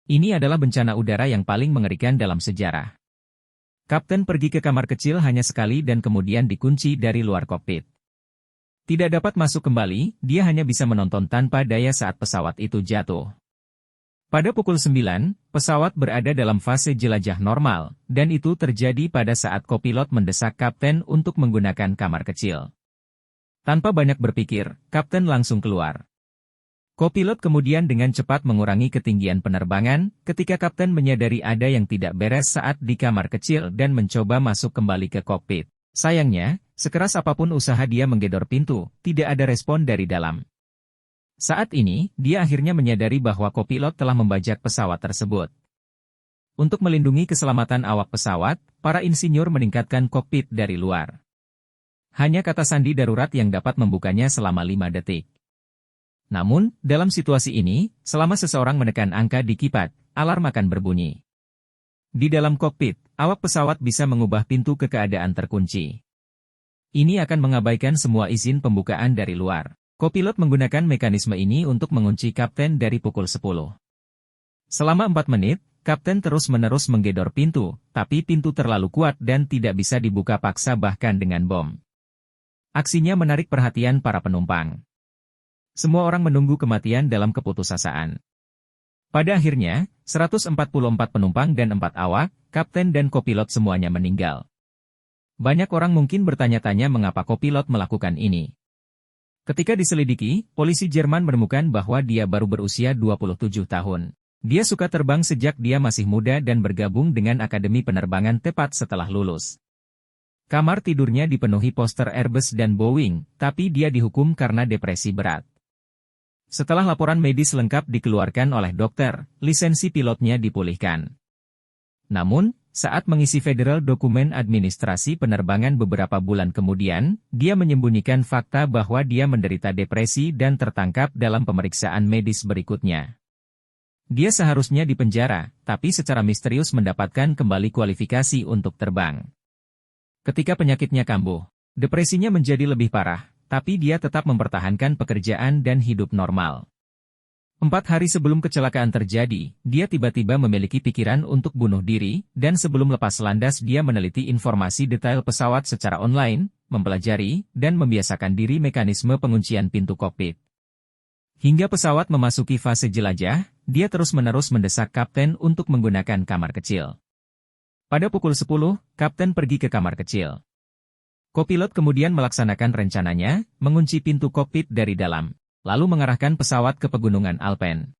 Ini adalah bencana udara yang paling mengerikan dalam sejarah. Kapten pergi ke kamar kecil hanya sekali dan kemudian dikunci dari luar kokpit. Tidak dapat masuk kembali, dia hanya bisa menonton tanpa daya saat pesawat itu jatuh. Pada pukul 9, pesawat berada dalam fase jelajah normal, dan itu terjadi pada saat kopilot mendesak kapten untuk menggunakan kamar kecil. Tanpa banyak berpikir, kapten langsung keluar. Kopilot kemudian dengan cepat mengurangi ketinggian penerbangan, ketika kapten menyadari ada yang tidak beres saat di kamar kecil dan mencoba masuk kembali ke kokpit. Sayangnya, sekeras apapun usaha dia menggedor pintu, tidak ada respon dari dalam. Saat ini, dia akhirnya menyadari bahwa kopilot telah membajak pesawat tersebut. Untuk melindungi keselamatan awak pesawat, para insinyur meningkatkan kokpit dari luar. Hanya kata sandi darurat yang dapat membukanya selama 5 detik. Namun, dalam situasi ini, selama seseorang menekan angka di kipat, alarm akan berbunyi. Di dalam kokpit, awak pesawat bisa mengubah pintu ke keadaan terkunci. Ini akan mengabaikan semua izin pembukaan dari luar. Kopilot menggunakan mekanisme ini untuk mengunci kapten dari pukul 10. Selama 4 menit, kapten terus-menerus menggedor pintu, tapi pintu terlalu kuat dan tidak bisa dibuka paksa bahkan dengan bom. Aksinya menarik perhatian para penumpang. Semua orang menunggu kematian dalam keputusasaan. Pada akhirnya, 144 penumpang dan 4 awak, kapten dan kopilot semuanya meninggal. Banyak orang mungkin bertanya-tanya mengapa kopilot melakukan ini. Ketika diselidiki, polisi Jerman menemukan bahwa dia baru berusia 27 tahun. Dia suka terbang sejak dia masih muda dan bergabung dengan Akademi Penerbangan tepat setelah lulus. Kamar tidurnya dipenuhi poster Airbus dan Boeing, tapi dia dihukum karena depresi berat. Setelah laporan medis lengkap dikeluarkan oleh dokter, lisensi pilotnya dipulihkan. Namun, saat mengisi federal dokumen administrasi penerbangan beberapa bulan kemudian, dia menyembunyikan fakta bahwa dia menderita depresi dan tertangkap dalam pemeriksaan medis berikutnya. Dia seharusnya dipenjara, tapi secara misterius mendapatkan kembali kualifikasi untuk terbang. Ketika penyakitnya kambuh, depresinya menjadi lebih parah. Tapi dia tetap mempertahankan pekerjaan dan hidup normal. 4 hari sebelum kecelakaan terjadi, dia tiba-tiba memiliki pikiran untuk bunuh diri, dan sebelum lepas landas dia meneliti informasi detail pesawat secara online, mempelajari, dan membiasakan diri mekanisme penguncian pintu kokpit. Hingga pesawat memasuki fase jelajah, dia terus-menerus mendesak kapten untuk menggunakan kamar kecil. Pada pukul 10, kapten pergi ke kamar kecil. Kopilot kemudian melaksanakan rencananya, mengunci pintu kokpit dari dalam, lalu mengarahkan pesawat ke pegunungan Alpen.